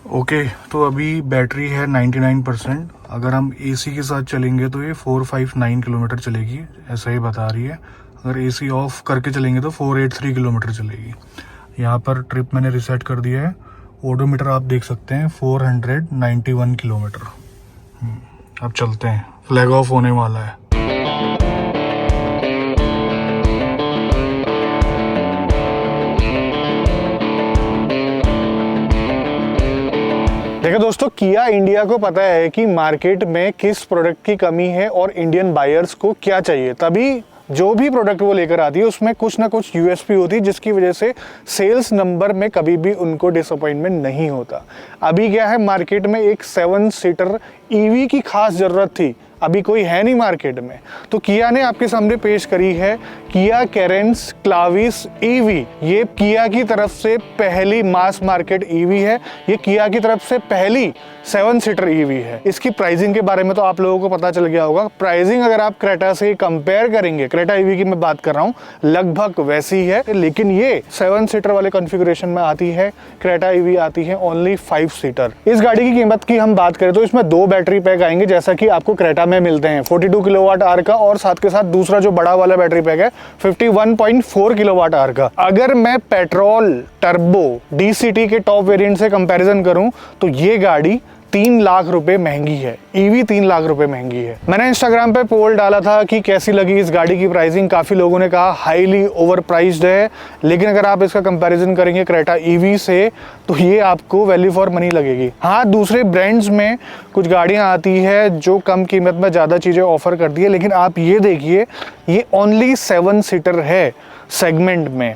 Okay तो अभी battery है 99%। अगर हम एसी के साथ चलेंगे तो ये 459 किलोमीटर चलेगी, ऐसा ही बता रही है। अगर एसी ऑफ करके चलेंगे तो 483 किलोमीटर चलेगी। यहाँ पर ट्रिप मैंने रिसेट कर दिया है। ओडोमीटर आप देख सकते हैं 491 किलोमीटर। अब चलते हैं, फ्लैग ऑफ होने वाला है। देखिए दोस्तों, किया इंडिया को पता है कि मार्केट में किस प्रोडक्ट की कमी है और इंडियन बायर्स को क्या चाहिए, तभी जो भी प्रोडक्ट वो लेकर आती है उसमें कुछ ना कुछ यूएसपी होती है, जिसकी वजह से सेल्स नंबर में कभी भी उनको डिसअपॉइंटमेंट नहीं होता। अभी क्या है, मार्केट में एक 7 सीटर ईवी की खास ज़रूरत थी, अभी कोई है नहीं मार्केट में, तो किया ने आपके सामने पेश करी है किया कैरेंस क्लाविस ईवी। ये किया की तरफ से पहली मास मार्केट ईवी है, ये किया की तरफ से पहली 7 सीटर ईवी है। इसकी प्राइसिंग के बारे में तो आप लोगों को पता चल गया होगा। प्राइसिंग अगर आप क्रेटा से कंपेयर करेंगे, क्रेटा ईवी की मैं बात कर रहा हूँ, लगभग वैसी है, लेकिन ये 7 सीटर वाले कॉन्फ़िगरेशन में आती है। क्रेटा ईवी आती है ओनली 5 सीटर। इस गाड़ी की कीमत की हम बात करें तो इसमें 2 बैटरी पैक आएंगे, जैसा कि आपको क्रेटा में मिलते हैं, 42 किलोवाट आवर का, और साथ के साथ दूसरा जो बड़ा वाला बैटरी पैक है 51.4 किलोवाट आवर का। अगर मैं पेट्रोल टर्बो डीसीटी के टॉप वेरिएंट से कंपैरिजन करूं तो ये गाड़ी 3 लाख रुपए महंगी है। ईवी 3 लाख रुपए महंगी है। मैंने इंस्टाग्राम पे पोल डाला था कि कैसी लगी इस गाड़ी की प्राइसिंग। काफी लोगों ने कहा हाईली ओवर प्राइस्ड है, लेकिन अगर आप इसका कंपैरिजन करेंगे क्रेटा ईवी से तो ये आपको वैल्यू फॉर मनी लगेगी। हाँ, दूसरे ब्रांड्स में कुछ गाड़ियां आती है जो कम कीमत में ज़्यादा चीज़ें ऑफर करती है, लेकिन आप ये देखिए ये ओनली 7 सीटर है सेगमेंट में।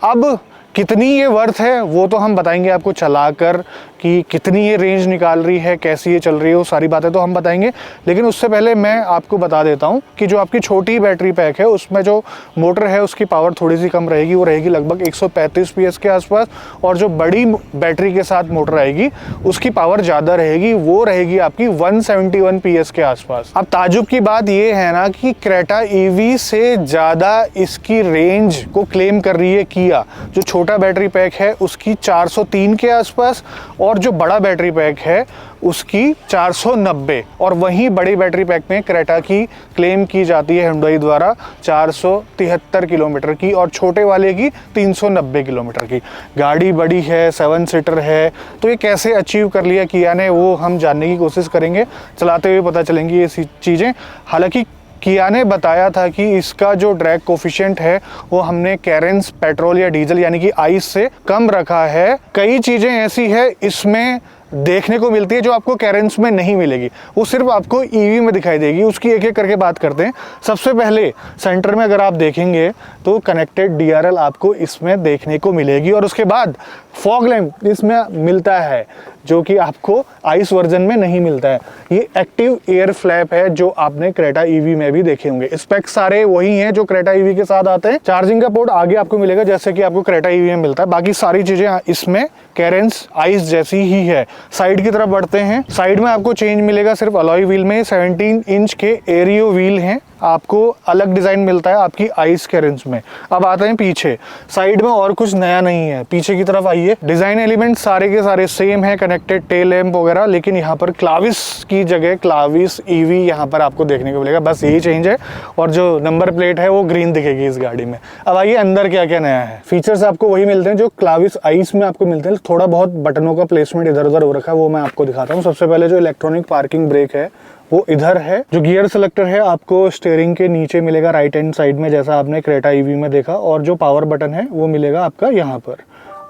अब कितनी ये वर्थ है वो तो हम बताएंगे आपको चलाकर, कि कितनी ये रेंज निकाल रही है, कैसी ये चल रही है, वो सारी बातें तो हम बताएंगे। लेकिन उससे पहले मैं आपको बता देता हूँ कि जो आपकी छोटी बैटरी पैक है उसमें जो मोटर है उसकी पावर थोड़ी सी कम रहेगी, वो रहेगी लगभग 135 PS के आसपास, और जो बड़ी बैटरी के साथ मोटर आएगी उसकी पावर ज़्यादा रहेगी, वो रहेगी आपकी 171 PS के आसपास। अब ताजुब की बात ये है ना कि क्रेटा ईवी से ज़्यादा इसकी रेंज को क्लेम कर रही है किया। जो छोटा बैटरी पैक है उसकी 403 के आसपास, और जो बड़ा बैटरी पैक है उसकी 490, और वहीं बड़ी बैटरी पैक में क्रेटा की क्लेम की जाती है हुंडई द्वारा 473 किलोमीटर की, और छोटे वाले की 390 किलोमीटर की। गाड़ी बड़ी है, 7 सीटर है, तो ये कैसे अचीव कर लिया किया ने वो हम जानने की कोशिश करेंगे। चलाते हुए पता चलेंगी ये चीज़ें। हालांकि किया ने बताया था कि इसका जो ड्रैग कोफिशिएंट है वो हमने कैरेंस पेट्रोल या डीजल यानी कि आइस से कम रखा है। कई चीज़ें ऐसी है इसमें देखने को मिलती है जो आपको कैरेंस में नहीं मिलेगी, वो सिर्फ आपको ईवी में दिखाई देगी। उसकी एक एक करके बात करते हैं। सबसे पहले सेंटर में अगर आप देखेंगे तो कनेक्टेड DRL आपको इसमें देखने को मिलेगी, और उसके बाद फॉग लैंप इसमें मिलता है जो कि आपको आइस वर्जन में नहीं मिलता है। ये एक्टिव एयर फ्लैप है जो आपने क्रेटा ईवी में भी देखे होंगे। स्पेक्स सारे वही हैं जो क्रेटा ईवी के साथ आते हैं। चार्जिंग का पोर्ट आगे आपको मिलेगा जैसे कि आपको क्रेटा ईवी में मिलता है। बाकी सारी चीजें इसमें कैरेंस आइस जैसी ही है। साइड की तरफ बढ़ते हैं। साइड में आपको चेंज मिलेगा सिर्फ अलॉय व्हील में। 17 इंच के एरियो व्हील हैं, आपको अलग डिजाइन मिलता है आपकी आइस कैरेंस में। अब आते हैं पीछे। साइड में और कुछ नया नहीं है। पीछे की तरफ आइए, डिजाइन एलिमेंट सारे के सारे सेम है, कनेक्टेड टेल लैंप वगैरह, लेकिन यहाँ पर क्लाविस की जगह क्लाविस ईवी यहाँ पर आपको देखने को मिलेगा, बस यही चेंज है। और जो नंबर प्लेट है वो ग्रीन दिखेगी इस गाड़ी में। अब आइए अंदर क्या क्या नया है। फीचर्स आपको वही मिलते हैं जो क्लाविस आइस में आपको मिलते हैं। थोड़ा बहुत बटनों का प्लेसमेंट इधर उधर हो रखा है, वो मैं आपको दिखाता हूँ। सबसे पहले जो इलेक्ट्रॉनिक पार्किंग ब्रेक है वो इधर है। जो गियर सेलेक्टर है आपको स्टीयरिंग के नीचे मिलेगा राइट हैंड साइड में, जैसा आपने क्रेटा ईवी में देखा, और जो पावर बटन है वो मिलेगा आपका यहाँ पर।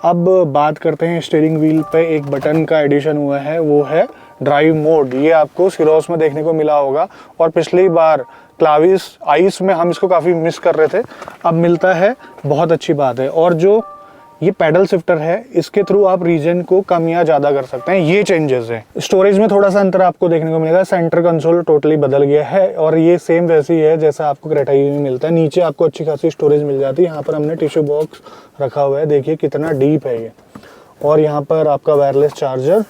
अब बात करते हैं स्टीयरिंग व्हील पे एक बटन का एडिशन हुआ है, वो है ड्राइव मोड। ये आपको सिरोस में देखने को मिला होगा, और पिछली बार क्लाविस आइस में हम इसको काफ़ी मिस कर रहे थे, अब मिलता है, बहुत अच्छी बात है। और जो ये पैडल शिफ्टर है, इसके थ्रू आप रीजन को कम या ज़्यादा कर सकते हैं, ये चेंजेस है। स्टोरेज में थोड़ा सा अंतर आपको देखने को मिलेगा। सेंटर कंसोल टोटली बदल गया है, और ये सेम वैसी है जैसा आपको क्रेटा ईवी में मिलता है। नीचे आपको अच्छी खासी स्टोरेज मिल जाती है। यहाँ पर हमने टिश्यू बॉक्स रखा हुआ है, देखिए कितना डीप है ये। और यहाँ पर आपका वायरलेस चार्जर।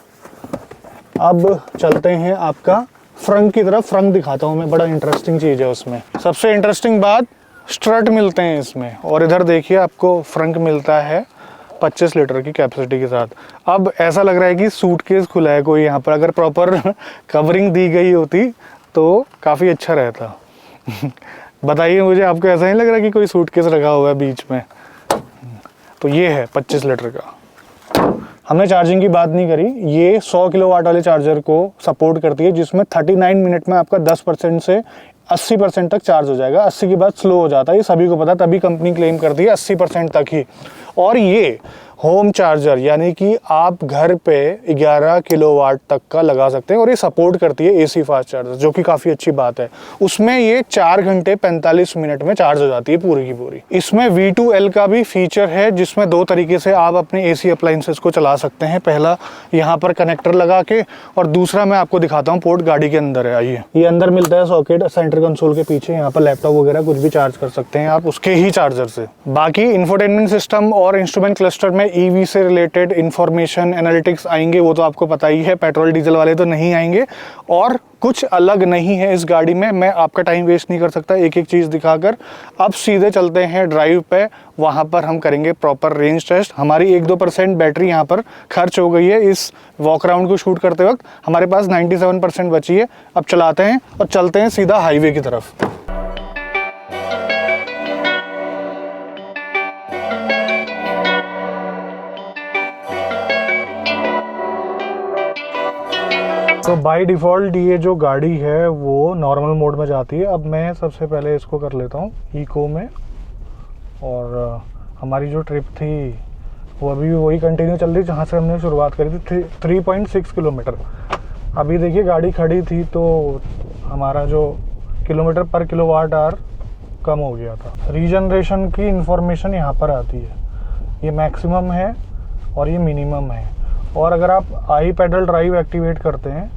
अब चलते हैं आपका फ्रंट की तरफ। फ्रंट दिखाता हूँ मैं, बड़ा इंटरेस्टिंग चीज़ है उसमें। सबसे इंटरेस्टिंग बात, स्ट्रट मिलते हैं इसमें, और इधर देखिए आपको फ्रंट मिलता है 25 लीटर की कैपेसिटी के साथ। अब ऐसा लग रहा है कि सूटकेस खुला है कोई यहाँ पर, अगर प्रॉपर कवरिंग दी गई होती तो काफ़ी अच्छा रहता। बताइए मुझे, आपको ऐसा नहीं लग रहा कि कोई सूटकेस रखा हुआ है बीच में? तो ये है 25 लीटर का। हमने चार्जिंग की बात नहीं करी, ये 100 किलोवाट वाले चार्जर को सपोर्ट करती है, जिसमें 39 मिनट में आपका 10% से 80% तक चार्ज हो जाएगा। 80 के बाद स्लो हो जाता है, ये सभी को पता, तभी कंपनी क्लेम करती है 80% तक ही। और ये होम चार्जर, यानी कि आप घर पे 11 किलोवाट तक का लगा सकते हैं, और ये सपोर्ट करती है एसी फास्ट चार्जर, जो कि काफ़ी अच्छी बात है। उसमें ये 4 घंटे 45 मिनट में चार्ज हो जाती है पूरी की पूरी। इसमें V2L का भी फीचर है, जिसमें 2 तरीके से आप अपने एसी अप्लाइंसेस को चला सकते हैं। पहला यहाँ पर कनेक्टर लगा के, और दूसरा मैं आपको दिखाता हूँ, पोर्ट गाड़ी के अंदर है। आइए, ये अंदर मिलता है सॉकेट सेंटर कंसोल के पीछे। यहाँ पर लैपटॉप वगैरह कुछ भी चार्ज कर सकते हैं आप उसके ही चार्जर से। बाकी इंफोटेनमेंट सिस्टम और इंस्ट्रूमेंट क्लस्टर में ईवी से रिलेटेड इंफॉर्मेशन एनालिटिक्स आएंगे, वो तो आपको पता ही है, पेट्रोल डीजल वाले तो नहीं आएंगे। और कुछ अलग नहीं है इस गाड़ी में। मैं आपका टाइम वेस्ट नहीं कर सकता एक एक चीज़ दिखाकर। अब सीधे चलते हैं ड्राइव पे, वहाँ पर हम करेंगे प्रॉपर रेंज टेस्ट। हमारी 1-2% बैटरी यहाँ पर खर्च हो गई है इस वॉक राउंड को शूट करते वक्त। हमारे पास 97% बची है। अब चलाते हैं और चलते हैं सीधा हाईवे की तरफ। तो बाय डिफ़ॉल्ट ये जो गाड़ी है वो नॉर्मल मोड में जाती है। अब मैं सबसे पहले इसको कर लेता हूँ इको में, और हमारी जो ट्रिप थी वो अभी वही कंटिन्यू चल रही जहाँ से हमने शुरुआत करी थी, 3.6 किलोमीटर। अभी देखिए गाड़ी खड़ी थी तो हमारा जो किलोमीटर पर किलोवाट आवर कम हो गया था। रीजनरेशन की इंफॉर्मेशन यहाँ पर आती है, ये मैक्सिमम है और ये मिनिमम है। और अगर आप आई पैडल ड्राइव एक्टिवेट करते हैं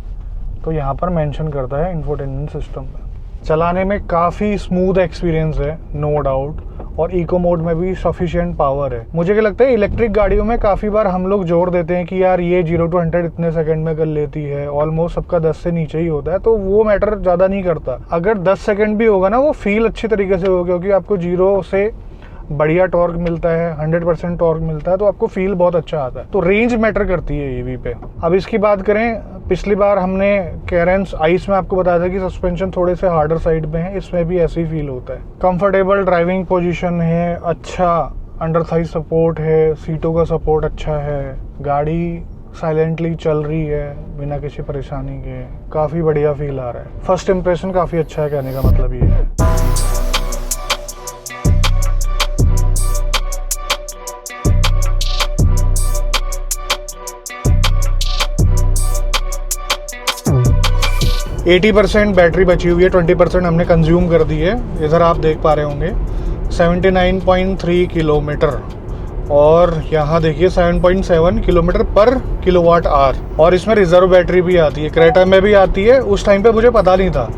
तो यहाँ पर मेंशन करता है इंफोटेनमेंट सिस्टम में। चलाने में काफ़ी स्मूथ एक्सपीरियंस है, नो डाउट। और इको मोड में भी सफिशिएंट पावर है। मुझे क्या लगता है, इलेक्ट्रिक गाड़ियों में काफ़ी बार हम लोग जोड़ देते हैं कि यार ये 0 to 100 इतने सेकंड में कर लेती है, ऑलमोस्ट सबका 10 से नीचे ही होता है, तो वो मैटर ज़्यादा नहीं करता। अगर 10 सेकंड भी होगा ना, वो फील अच्छी तरीके से होगा, क्योंकि आपको 0 से बढ़िया टॉर्क मिलता है, 100% टॉर्क मिलता है, तो आपको फील बहुत अच्छा आता है। तो रेंज मैटर करती है ईवी पे। अब इसकी बात करें, पिछली बार हमने कैरेंस आइस में आपको बताया था कि सस्पेंशन थोड़े से हार्डर साइड में है, इसमें भी ऐसे ही फील होता है। कंफर्टेबल ड्राइविंग पोजीशन है, अच्छा अंडर थाई सपोर्ट है, सीटों का सपोर्ट अच्छा है, गाड़ी साइलेंटली चल रही है बिना किसी परेशानी के, काफ़ी बढ़िया फील आ रहा है। फर्स्ट इंप्रेशन काफ़ी अच्छा है, कहने का मतलब ये है। %80 बैटरी बची हुई है, 20% हमने कंज्यूम कर दी है। इधर आप देख पा रहे होंगे 79.3 किलोमीटर, और यहाँ देखिए 7.7 किलोमीटर पर किलोवाट आवर। और इसमें रिजर्व बैटरी भी आती है, क्रेटा में भी आती है। उस टाइम पे मुझे पता नहीं था,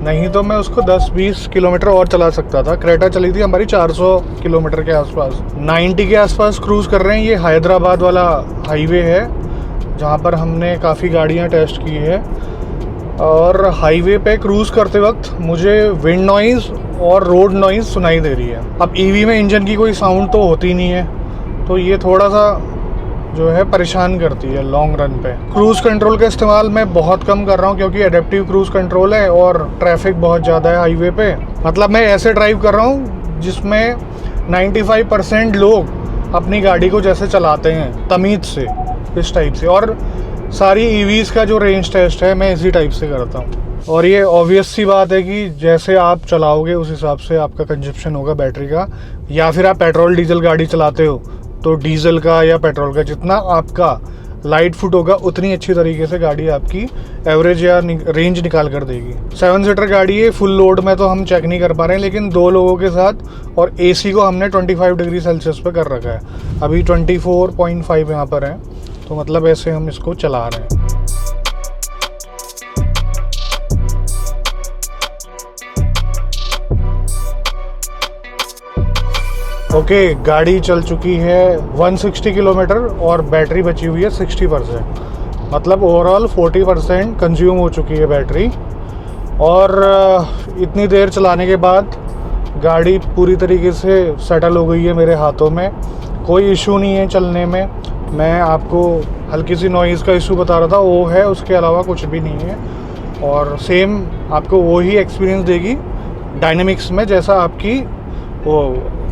नहीं तो मैं उसको 10-20 किलोमीटर और चला सकता था। क्रेटा चली थी हमारी 400 किलोमीटर के आसपास, 90 के आसपास क्रूज़ कर रहे हैं। ये हैदराबाद वाला हाईवे है जहाँ पर हमने काफ़ी गाड़ियाँ टेस्ट की है। और हाईवे पे क्रूज़ करते वक्त मुझे विंड नॉइज़ और रोड नॉइज़ सुनाई दे रही है। अब ईवी में इंजन की कोई साउंड तो होती नहीं है, तो ये थोड़ा सा जो है परेशान करती है लॉन्ग रन पे। क्रूज़ कंट्रोल का इस्तेमाल मैं बहुत कम कर रहा हूँ, क्योंकि एडेप्टिव क्रूज़ कंट्रोल है और ट्रैफिक बहुत ज़्यादा है हाईवे पे। मतलब मैं ऐसे ड्राइव कर रहा हूँ जिसमें 95% लोग अपनी गाड़ी को जैसे चलाते हैं तमीज़ से, इस टाइप से। और सारी ईवीज़ का जो रेंज टेस्ट है मैं इसी टाइप से करता हूँ। और ये ऑब्वियस सी बात है कि जैसे आप चलाओगे उस हिसाब से आपका कंजप्शन होगा बैटरी का। या फिर आप पेट्रोल डीजल गाड़ी चलाते हो तो डीजल का या पेट्रोल का जितना आपका लाइट फुट होगा उतनी अच्छी तरीके से गाड़ी आपकी एवरेज या रेंज निकाल कर देगी। 7 सीटर गाड़ी है, फुल लोड में तो हम चेक नहीं कर पा रहे हैं, लेकिन 2 लोगों के साथ। और एसी को हमने 25 डिग्री सेल्सियस पे कर रखा है, अभी 24.5 यहाँ पर है, तो मतलब ऐसे हम इसको चला रहे हैं। ओके, गाड़ी चल चुकी है 160 किलोमीटर और बैटरी बची हुई है 60%। मतलब ओवरऑल 40% कंज्यूम हो चुकी है बैटरी। और इतनी देर चलाने के बाद गाड़ी पूरी तरीके से सेटल हो गई है मेरे हाथों में। कोई इशू नहीं है चलने में। मैं आपको हल्की सी नॉइज़ का इशू बता रहा था, वो है, उसके अलावा कुछ भी नहीं है। और सेम आपको वही एक्सपीरियंस देगी डायनेमिक्स में जैसा आपकी वो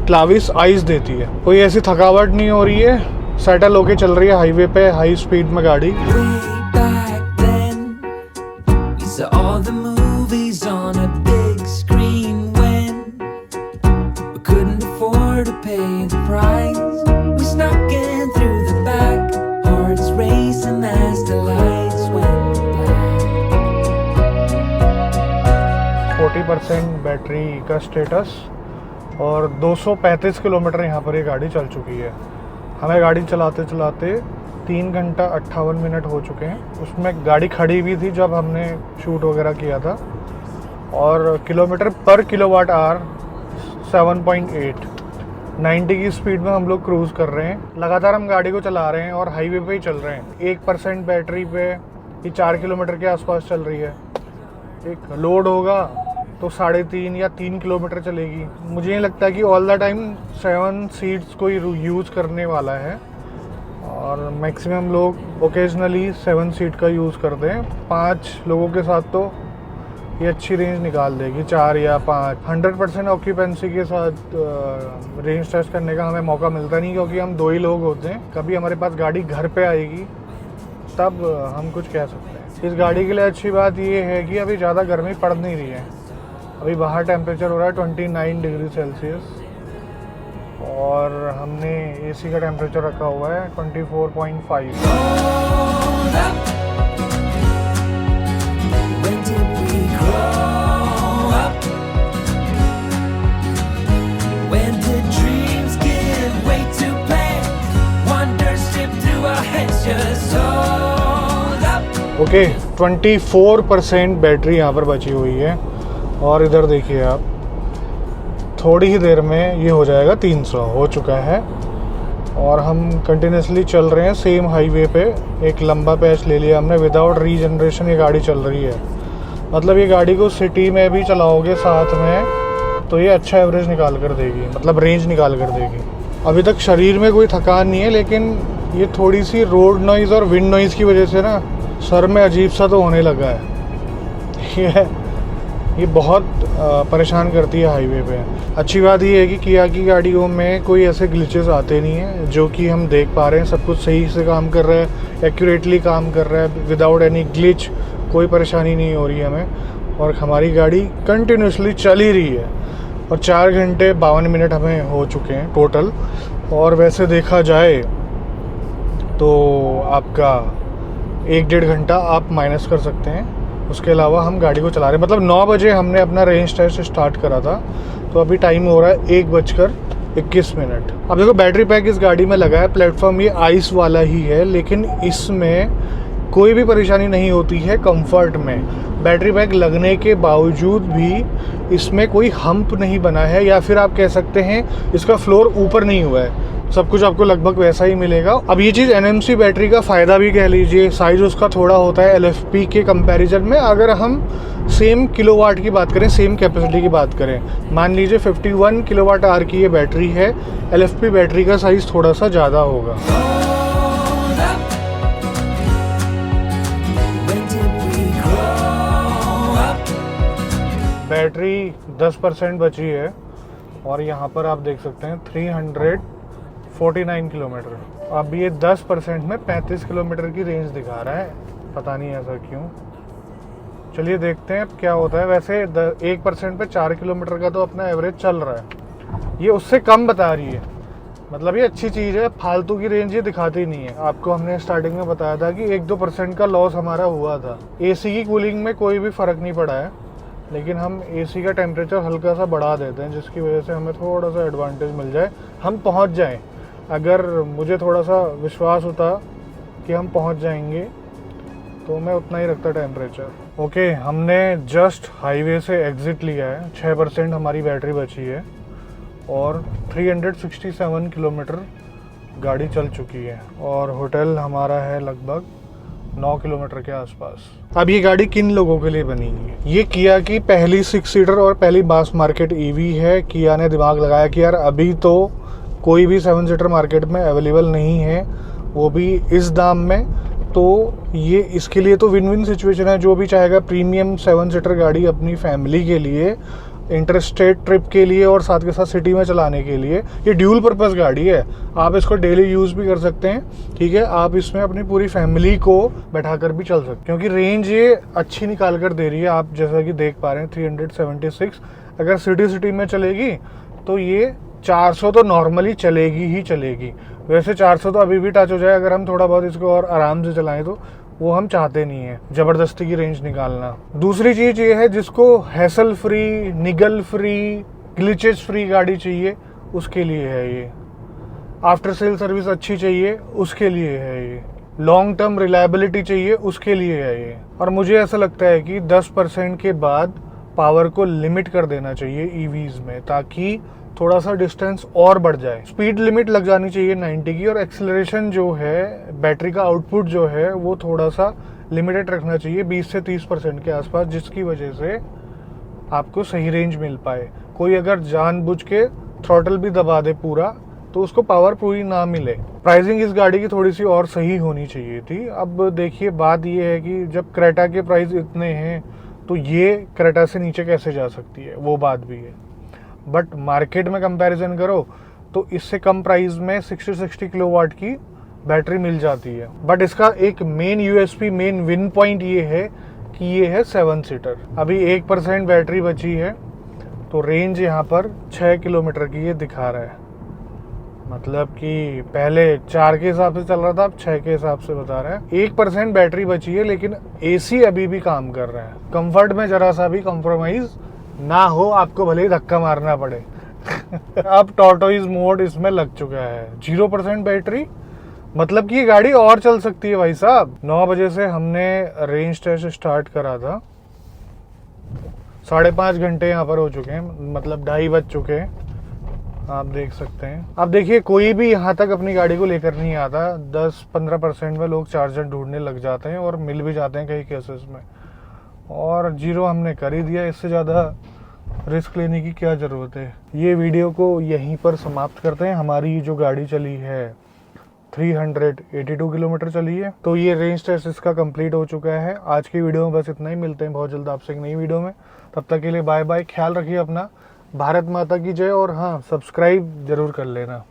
क्लाविस आइस देती है। कोई ऐसी थकावट नहीं हो रही है, सेटल होके चल रही है हाईवे पे हाई स्पीड में गाड़ी। बैटरी का स्टेटस और 235 किलोमीटर यहाँ पर ये गाड़ी चल चुकी है। हमें गाड़ी चलाते चलाते 3 घंटा 58 मिनट हो चुके हैं। उसमें गाड़ी खड़ी भी थी जब हमने शूट वगैरह किया था। और किलोमीटर पर किलोवाट आवर 7.8, 90 की स्पीड में हम लोग क्रूज़ कर रहे हैं। लगातार हम गाड़ी को चला रहे हैं और हाईवे पे ही चल रहे हैं। 1% बैटरी पे ये 4 किलोमीटर के आसपास चल रही है। एक लोड होगा तो 3.5 या 3 किलोमीटर चलेगी। मुझे नहीं लगता कि ऑल द टाइम 7 सीट्स को यूज़ करने वाला है, और मैक्सिमम लोग ओकेजनली 7 सीट का यूज़ करते हैं। 5 लोगों के साथ तो ये अच्छी रेंज निकाल देगी, 4 या 5। 100% ऑक्यूपेंसी के साथ रेंज टेस्ट करने का हमें मौका मिलता नहीं, क्योंकि हम 2 ही लोग होते हैं। कभी हमारे पास गाड़ी घर पे आएगी तब हम कुछ कह सकते हैं। इस गाड़ी के लिए अच्छी बात ये है कि अभी ज़्यादा गर्मी पड़ नहीं रही है। अभी बाहर टेम्परेचर हो रहा है 29 डिग्री सेल्सियस और हमने एसी का टेम्परेचर रखा हुआ है 24.5। ओके, 24% बैटरी यहाँ पर बची हुई है। और इधर देखिए आप, थोड़ी ही देर में ये हो जाएगा 300 हो चुका है। और हम कंटिन्यूसली चल रहे हैं सेम हाईवे पे। एक लंबा पैच ले लिया हमने, विदाउट रीजनरेशन ये गाड़ी चल रही है। मतलब ये गाड़ी को सिटी में भी चलाओगे साथ में तो ये अच्छा एवरेज निकाल कर देगी, मतलब रेंज निकाल कर देगी। अभी तक शरीर में कोई थकान नहीं है, लेकिन ये थोड़ी सी रोड नॉइज़ और विंड नॉइज़ की वजह से ना सर में अजीब सा तो होने लगा है। ये बहुत परेशान करती है हाईवे पे। अच्छी बात ये है कि किया की गाड़ियों में कोई ऐसे ग्लिचेस आते नहीं हैं, जो कि हम देख पा रहे हैं। सब कुछ सही से काम कर रहा है, एक्यूरेटली काम कर रहा है, विदाउट एनी ग्लिच। कोई परेशानी नहीं हो रही है हमें, और हमारी गाड़ी कंटिन्यूसली चल ही रही है। और 4 घंटे 52 मिनट हमें हो चुके हैं टोटल। और वैसे देखा जाए तो आपका 1-1.5 घंटा आप माइनस कर सकते हैं। उसके अलावा हम गाड़ी को चला रहे हैं। मतलब 9 बजे हमने अपना रेंज टेस्ट स्टार्ट करा था, तो अभी टाइम हो रहा है 1:21। अब देखो, बैटरी पैक इस गाड़ी में लगा है। प्लेटफॉर्म ये आइस वाला ही है, लेकिन इसमें कोई भी परेशानी नहीं होती है कंफर्ट में। बैटरी पैक लगने के बावजूद भी इसमें कोई हम्प नहीं बना है, या फिर आप कह सकते हैं इसका फ्लोर ऊपर नहीं हुआ है। सब कुछ आपको लगभग वैसा ही मिलेगा। अब ये चीज़ NMC बैटरी का फ़ायदा भी कह लीजिए। साइज़ उसका थोड़ा होता है LFP के कंपैरिजन में। अगर हम सेम किलोवाट की बात करें, सेम कैपेसिटी की बात करें, मान लीजिए 51 किलोवाट आवर की ये बैटरी है, LFP बैटरी का साइज़ थोड़ा सा ज़्यादा होगा। बैटरी 10% बची है, और यहाँ पर आप देख सकते हैं 349 किलोमीटर। अब ये 10% में 35 किलोमीटर की रेंज दिखा रहा है, पता नहीं ऐसा क्यों। चलिए देखते हैं अब क्या होता है। वैसे 1% पे 4 किलोमीटर का तो अपना एवरेज चल रहा है, ये उससे कम बता रही है। मतलब ये अच्छी चीज़ है, फालतू की रेंज ये दिखाती नहीं है। आपको हमने स्टार्टिंग में बताया था कि 1-2% का लॉस हमारा हुआ था। AC की कूलिंग में कोई भी फ़र्क नहीं पड़ा है, लेकिन हम AC का टेम्परेचर हल्का सा बढ़ा देते हैं, जिसकी वजह से हमें थोड़ा सा एडवांटेज मिल जाए, हम पहुंच जाएं। अगर मुझे थोड़ा सा विश्वास होता कि हम पहुंच जाएंगे तो मैं उतना ही रखता टेम्परेचर। ओके, हमने जस्ट हाईवे से एग्ज़िट लिया है। 6% हमारी बैटरी बची है और 367 किलोमीटर गाड़ी चल चुकी है, और होटल हमारा है लगभग 9 किलोमीटर के आसपास। अब ये गाड़ी किन लोगों के लिए बनी है? ये किया की पहली 6 सीटर और पहली मास मार्केट EV है। किया ने दिमाग लगाया कि यार अभी तो कोई भी 7 सीटर मार्केट में अवेलेबल नहीं है, वो भी इस दाम में। तो ये इसके लिए तो विन विन सिचुएशन है। जो भी चाहेगा प्रीमियम 7 सीटर गाड़ी अपनी फैमिली के लिए, इंटरस्टेट ट्रिप के लिए और साथ के साथ सिटी में चलाने के लिए, ये ड्यूल पर्पस गाड़ी है। आप इसको डेली यूज़ भी कर सकते हैं, ठीक है। आप इसमें अपनी पूरी फैमिली को बैठाकर भी चल सकते हैं, क्योंकि रेंज ये अच्छी निकाल कर दे रही है। आप जैसा कि देख पा रहे हैं 376। अगर सिटी में चलेगी तो ये 400 तो नॉर्मली चलेगी ही चलेगी। वैसे 400 तो अभी भी टच हो जाए अगर हम थोड़ा बहुत इसको और आराम से चलाएं, तो वो हम चाहते नहीं है ज़बरदस्ती की रेंज निकालना। दूसरी चीज़ ये है, जिसको हैसल फ्री, निगल फ्री, ग्लिचेस फ्री गाड़ी चाहिए उसके लिए है ये। आफ्टर सेल सर्विस अच्छी चाहिए उसके लिए है ये। लॉन्ग टर्म रिलायबिलिटी चाहिए उसके लिए है ये। और मुझे ऐसा लगता है कि 10% के बाद पावर को लिमिट कर देना चाहिए ईवीज में, ताकि थोड़ा सा डिस्टेंस और बढ़ जाए। स्पीड लिमिट लग जानी चाहिए 90 की, और एक्सेलरेशन जो है, बैटरी का आउटपुट जो है, वो थोड़ा सा लिमिटेड रखना चाहिए 20 से 30% के आसपास, जिसकी वजह से आपको सही रेंज मिल पाए। कोई अगर जानबूझ के थ्रॉटल भी दबा दे पूरा, तो उसको पावर पूरी ना मिले। प्राइसिंग इस गाड़ी की थोड़ी सी और सही होनी चाहिए थी। अब देखिए, बात ये है कि जब क्रेटा के प्राइस इतने हैं, तो ये क्रेटा से नीचे कैसे जा सकती है, वो बात भी है। बट मार्केट में कंपैरिजन करो तो इससे कम प्राइस में 60 किलोवाट की बैटरी मिल जाती है। बट इसका एक main USP, main win point ये है कि ये है 7 सीटर। अभी 1% बैटरी बची है, तो रेंज यहाँ पर 6 किलोमीटर की ये दिखा रहा है। मतलब कि पहले 4 के हिसाब से चल रहा था, अब 6 के हिसाब से बता रहा है। 1% बैटरी बची है, लेकिन एसी अभी भी काम कर रहा है। कंफर्ट में जरा सा भी कॉम्प्रोमाइज ना हो, आपको भले ही धक्का मारना पड़े। अब टॉर्टोइज मोड इसमें लग चुका है। 0% बैटरी, मतलब कि ये गाड़ी और चल सकती है भाई साहब। 9 बजे से हमने रेंज टेस्ट स्टार्ट करा था, 5.5 घंटे यहाँ पर हो चुके हैं, मतलब 2:30 बज चुके हैं, आप देख सकते हैं। अब देखिए, कोई भी यहाँ तक अपनी गाड़ी को लेकर नहीं आता। 10-15% में लोग चार्जर ढूंढने लग जाते हैं, और मिल भी जाते हैं कई केसेस में। और 0 हमने कर ही दिया, इससे ज़्यादा रिस्क लेने की क्या ज़रूरत है। ये वीडियो को यहीं पर समाप्त करते हैं। हमारी जो गाड़ी चली है 382 किलोमीटर चली है, तो ये रेंज टेस्ट इसका कंप्लीट हो चुका है। आज की वीडियो में बस इतना ही। मिलते हैं बहुत जल्द आपसे एक नई वीडियो में। तब तक के लिए बाय बाय। ख्याल रखिए अपना। भारत माता की जय। और हाँ, सब्सक्राइब जरूर कर लेना।